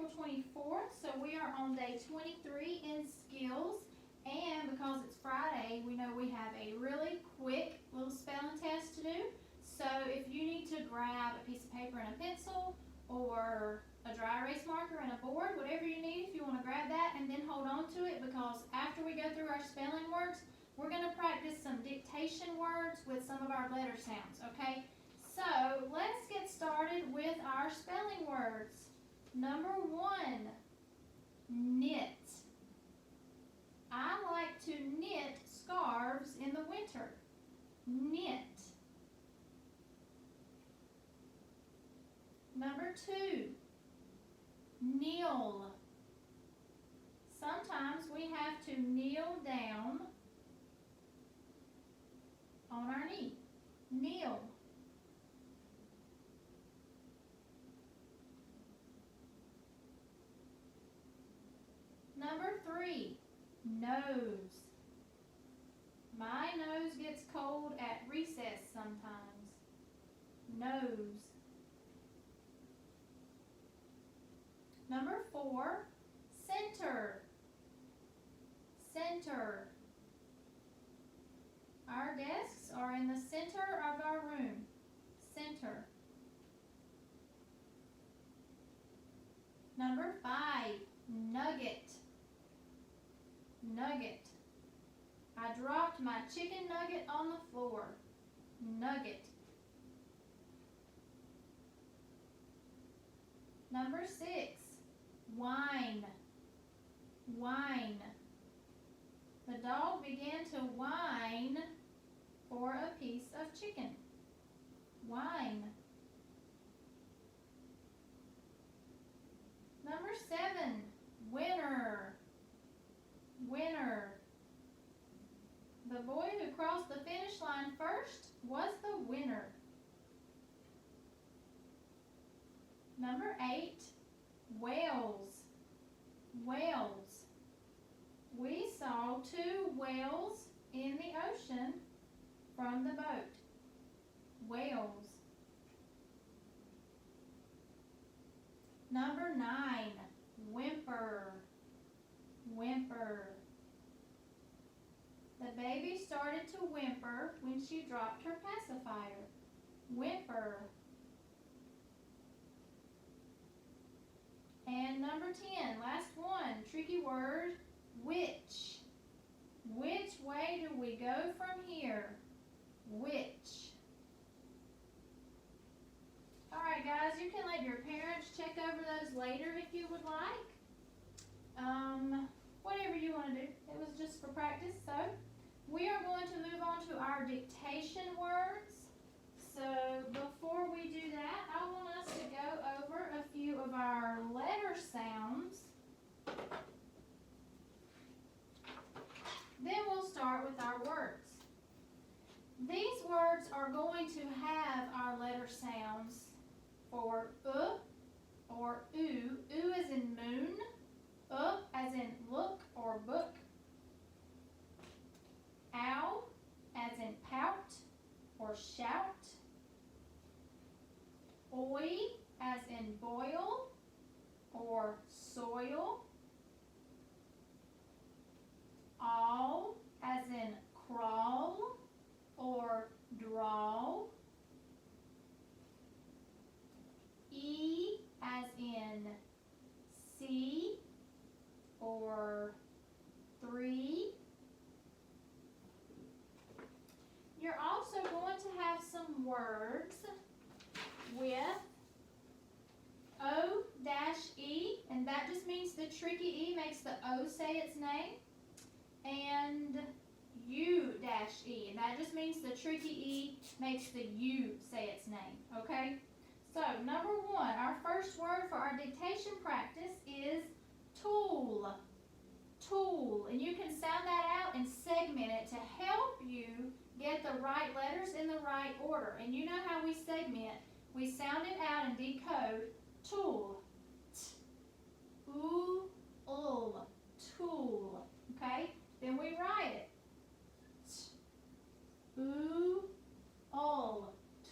April 24th, so we are on day 23 in skills. And because it's Friday, we know we have a really quick little spelling test to do. So if you need to grab a piece of paper and a pencil or a dry erase marker and a board, whatever you need, if you want to grab that and then hold on to it, because after we go through our spelling words, we're going to practice some dictation words with some of our letter sounds, okay? So let's get started with our spelling words. Number 1, knit. I like to knit scarves in the winter. Knit. Number 2, kneel. Sometimes we have to kneel down on our knee. Kneel. Number 3, nose. My nose gets cold at recess sometimes. Nose. Number 4, center. Center. Our desks are in the center of our room. Center. Number 5, nugget. Nugget. I dropped my chicken nugget on the floor. Nugget. Number 6, whine. Whine. The dog began to whine for a piece of chicken. Whine. Number 7, winner. Winner. The boy who crossed the finish line first was the winner. Number 8, whales. Whales. We saw 2 whales in the ocean from the boat. Whales. Number 9, whimper. Whimper. The baby started to whimper when she dropped her pacifier. Whimper. And number 10, last one, tricky word, which. Which way do we go from here? Which. Alright guys, you can let your parents check over those later if you would like. Whatever you want to do. It was just for practice. So we are going to move on to our dictation words. So before we do that, I want us to go over a few of our letter sounds. Then we'll start with our words. These words are going to have our letter sounds for or oo. Oo as in moon. As in look or book. Ow as in pout or shout. Oi as in boil or soil. All as in crawl or draw. E as in see or 3. You're also going to have some words with O-E, and that just means the tricky E makes the O say its name, and U-E, and that just means the tricky E makes the U say its name, okay? So, number 1, our first word for our dictation practice is tool. Tool. And you can sound that out and segment it to help you get the right letters in the right order. And you know how we segment. We sound it out and decode. Tool. T-oo-ul. Tool. Okay? Then we write it. T-oo-ul.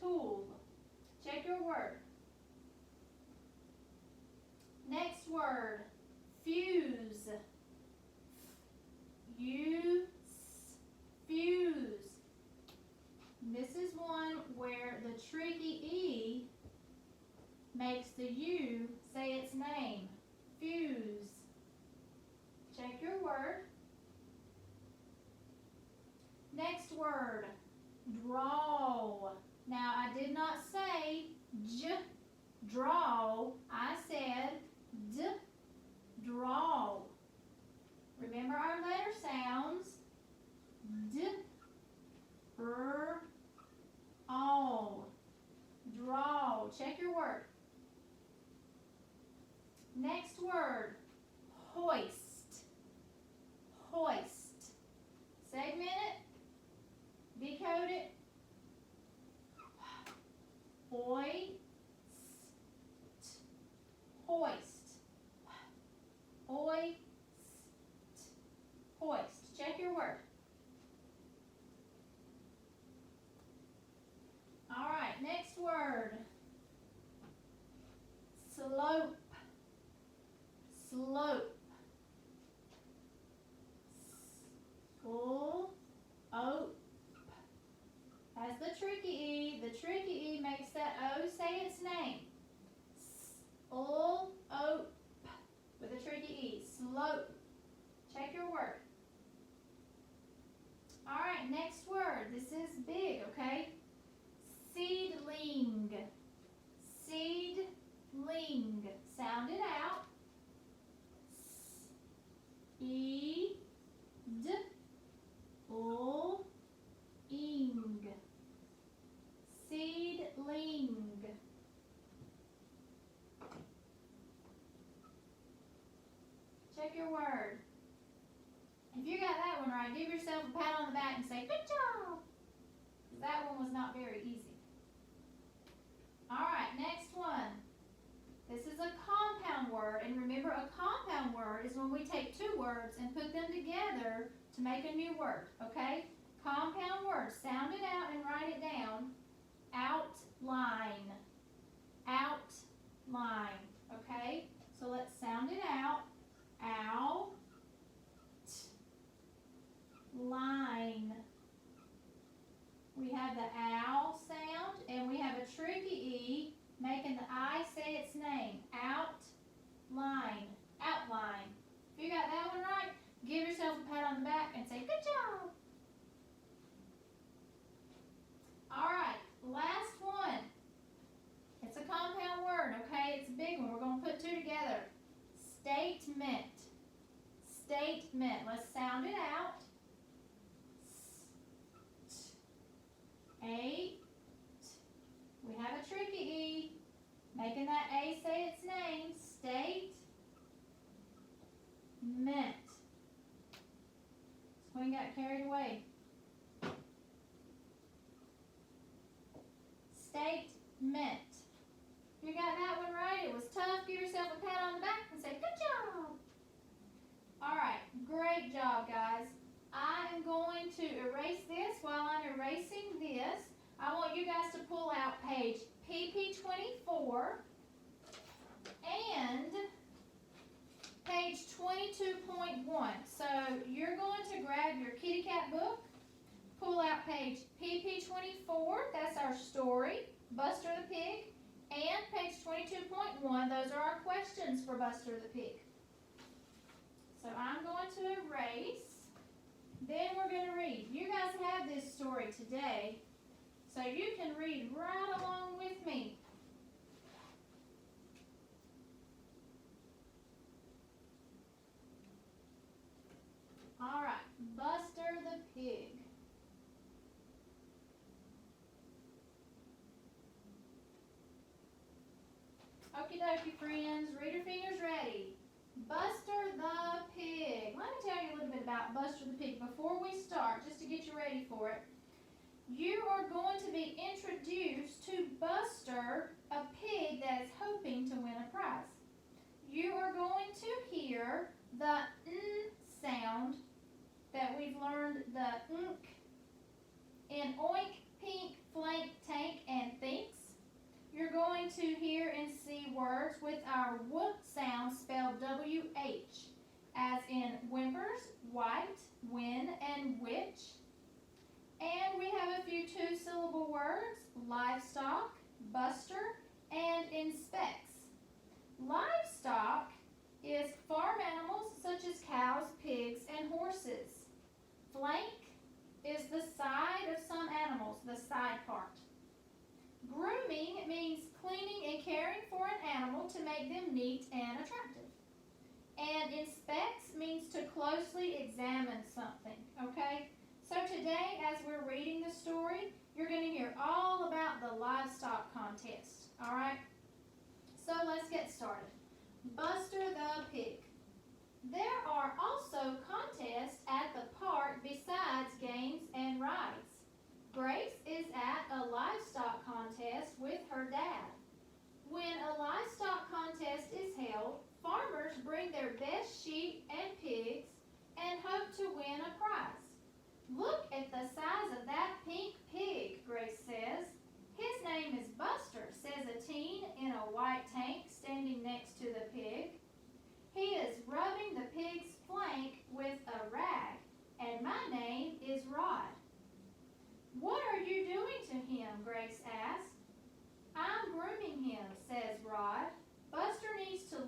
Tool. Check your word. Next Next word, fuse. Fuse. This is one where the tricky E makes the U say its name. Fuse. Check your word. Next word, draw. Now, I did not say j, draw. I said d, draw. Remember our letter sounds. D, r, all. Draw. Check your word. Next word, hoist. Hoist. Segment it. Decode it. Hoist. Hoist. Hoist. Hoist. Check your word. All right, next word. Slope. Slope. School. Ope. That's the tricky E. The tricky E makes that O say its name. Ope. With a tricky E. Slope. Check your word. All right, next word. This is big, okay? Seedling. Seedling. Sound it out. E, d, l, ing. Seedling. Check your word. If you got that one right, give yourself a pat on the back and say, good job. That one was not very easy. All right, next one. This is a compound word, and remember, a compound word is when we take two words and put them together to make a new word, okay? Compound word. Sound it out and write it down. Outline. Outline, okay? So let's sound it out. Out. Line. We have the ow sound, and we have a tricky E making the I say its name. Outline. Outline. If you got that one right, give yourself a pat on the back and say, good job. All right, last one. It's a compound word, okay? It's a big one. We're going to put two together. Statement. Statement. Let's sound it out. Eight. We have a tricky E, making that A say its name. State. Meant. Queen got carried away. Statement. If you got that one right, it was tough. Give yourself a pat on the back and say, good job. All right, great job, guys. I am going to erase this while I'm erasing this. I want you guys to pull out page PP24 and page 22.1. So you're going to grab your kitty cat book, pull out page PP24, that's our story, Buster the Pig, and page 22.1, those are our questions for Buster the Pig. So I'm going to erase. Then we're going to read. You guys have this story today, so you can read right along with me. All right, Buster the Pig. Okie dokie, friends. Reader fingers ready. Buster the Pig. Let me tell you a little bit about Buster the Pig before we start, just to get you ready for it. You are going to be introduced to Buster, a pig that is hoping to win a prize. You are going to hear the N sound that we've learned, the nk in oink, pink, flank, tank, and thinks. You're going to hear and see words with our W sound spelled white, when, and which. And we have a few two-syllable words, livestock, buster, and inspects. Livestock is farm animals such as cows, pigs, and horses. Flank is the side of some animals, the side part. Grooming means cleaning and caring for an animal to make them neat and attractive. And inspects means to closely examine something, okay? So today, as we're reading the story, you're going to hear all about the livestock contest, all right? So let's get started. Buster the Pig. There are also contests at the park besides games and rides. Grace is at a livestock contest with her dad. When a livestock contest is held, farmers bring their best sheep and pigs and hope to win a prize. Look at the size of that pink pig, Grace says. His name is Buster, says a teen in a white tank standing next to the pig. He is rubbing the pig's flank with a rag, and my name is Rod. What are you doing to him? Grace asked. I'm grooming him, says Rod. Buster needs to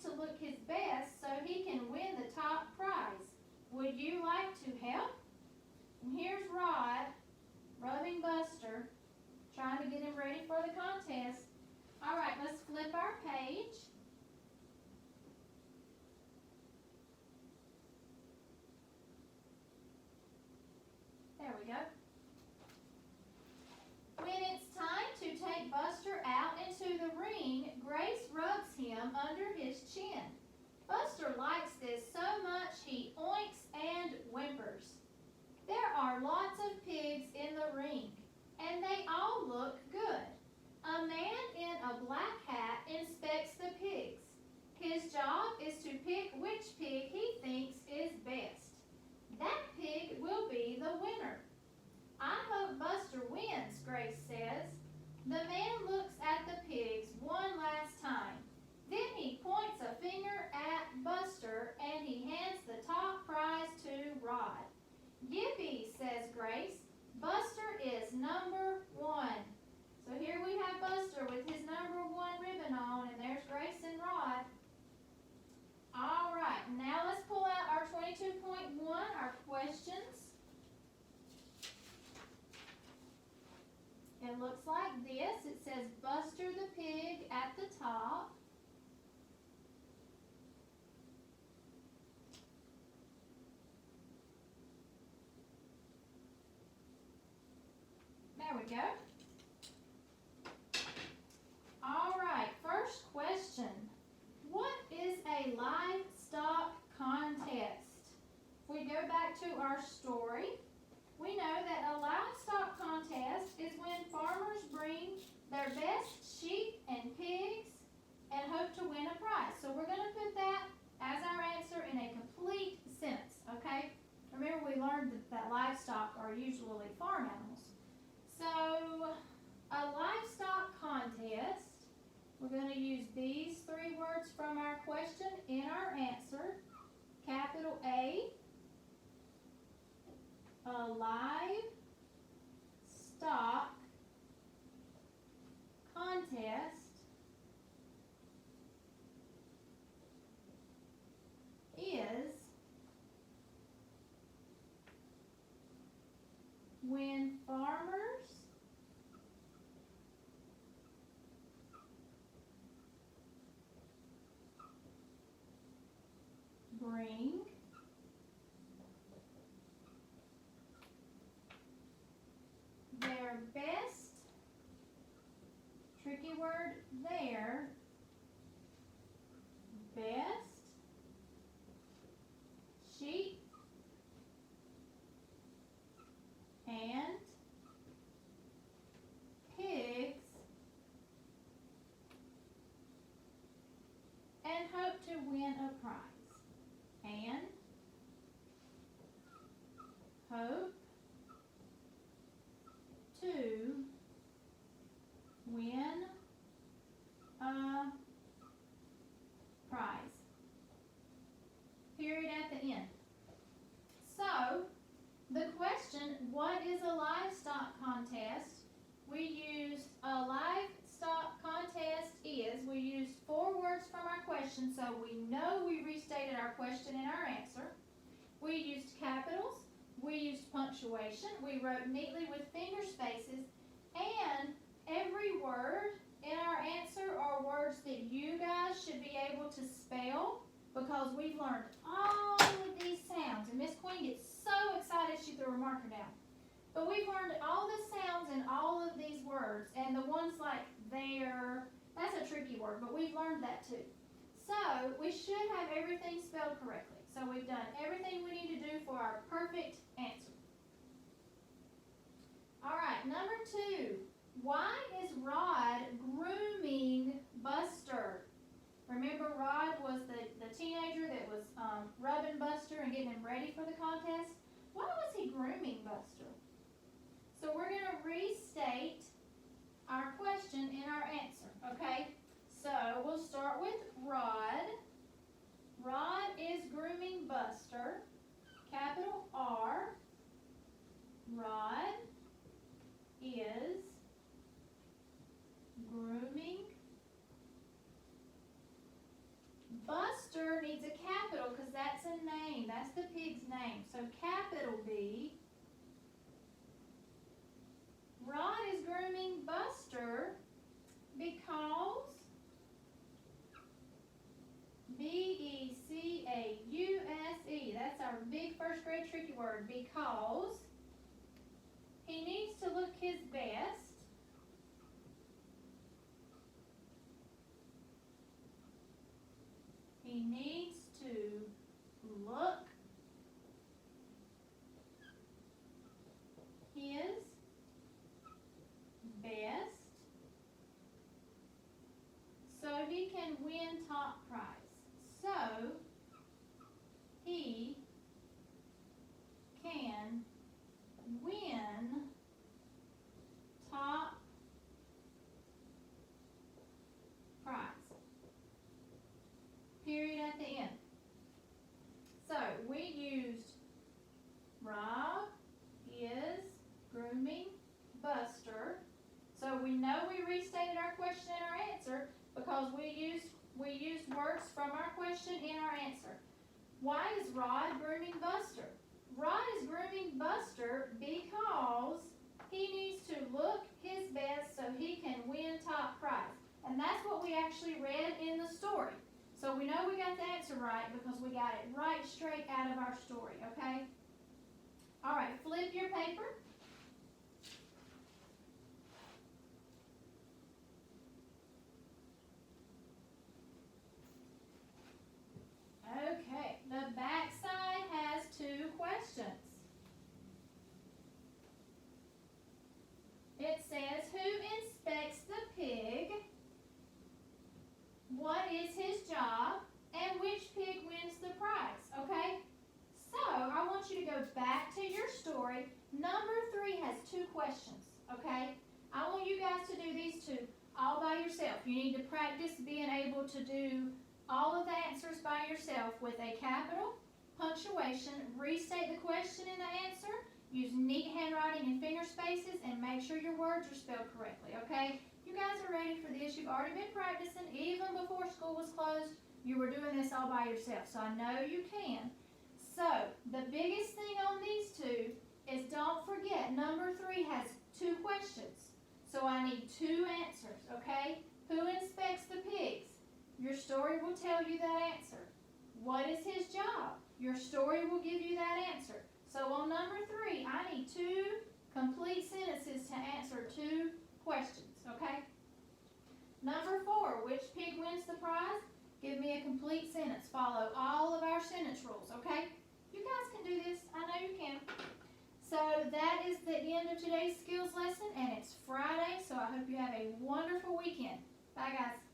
look his best so he can win the top prize. Would you like to help? And here's Rod rubbing Buster, trying to get him ready for the contest. All right, let's flip our page. There we go. When it's time to take Buster out into the ring, Grace rubs him under his chin. Buster likes this so much he oinks and whimpers. There are lots of pigs in the ring, and they all look good. A man in a black hat inspects the pigs. His job is to pick which pig he thinks is best. That pig will be the winner. I hope Buster wins, Grace says. The man looks at the pigs one last time. Then he points a finger at Buster and he hands the top prize to Rod. Yippee, says Grace. Buster is number 1. So here we have Buster with his number 1 ribbon on, and there's Grace and Rod. All right, now let's pull out our 22.1, our questions. It looks like this. It says Buster the Pig at the top. There we go. All right, first question. What is a livestock contest? If we go back to our story, we know that a livestock contest is when farmers bring their best sheep and pigs and hope to win a prize. So we're going to put that as our answer in a complete sentence, okay? Remember, we learned that livestock are usually farm animals. So a livestock contest, we're going to use these 3 words from our question in our answer. Capital A, a livestock contest is when farmers bring their best, tricky word there, best sheep and pigs and hope to win a prize. And hope to win a prize. Period, question so we know we restated our question and our answer. We used capitals, we used punctuation, we wrote neatly with finger spaces, and every word in our answer are words that you guys should be able to spell because we've learned all of these sounds. And Miss Queen gets so excited she threw her marker down. But we've learned all the sounds in all of these words, and the ones like there, that's a tricky word, but we've learned that too. So we should have everything spelled correctly. So we've done everything we need to do for our perfect answer. All right, number 2. Why is Rod grooming Buster? Remember, Rod was the teenager that was rubbing Buster and getting him ready for the contest? Why was he grooming Buster? So we're going to restate our question and our answer, okay? So we'll start with Rod. Rod is grooming Buster. Capital R. Rod is grooming. Buster needs a capital because that's a name. That's the pig's name. So capital B. Rod is grooming Buster because B-E-C-A-U-S-E. That's our big first grade tricky word. Because he needs to look his best. He needs to look his best so he can win top prize. So he can win top prize. Period at the end. So we used Rob is grooming Buster. So we know we restated our question and our answer because we used words from our question and our answer. Why is Rod grooming Buster? Rod is grooming Buster because he needs to look his best so he can win top prize. And that's what we actually read in the story. So we know we got the answer right because we got it right straight out of our story, okay? All right, flip your paper. Okay, the back side has 2 questions. It says, who inspects the pig? What is his job? And which pig wins the prize? Okay? So, I want you to go back to your story. Number 3 has 2 questions. Okay? I want you guys to do these 2 all by yourself. You need to practice being able to do all of the answers by yourself with a capital, punctuation, restate the question and the answer, use neat handwriting and finger spaces, and make sure your words are spelled correctly, okay? You guys are ready for this. You've already been practicing. Even before school was closed, you were doing this all by yourself, so I know you can. So, the biggest thing on these 2 is don't forget, number 3 has 2 questions. So I need 2 answers, okay? Who inspects the pigs? Your story will tell you that answer. What is his job? Your story will give you that answer. So on number 3, I need 2 complete sentences to answer 2 questions, okay? Number 4, which pig wins the prize? Give me a complete sentence. Follow all of our sentence rules, okay? You guys can do this. I know you can. So that is the end of today's skills lesson, and it's Friday, so I hope you have a wonderful weekend. Bye, guys.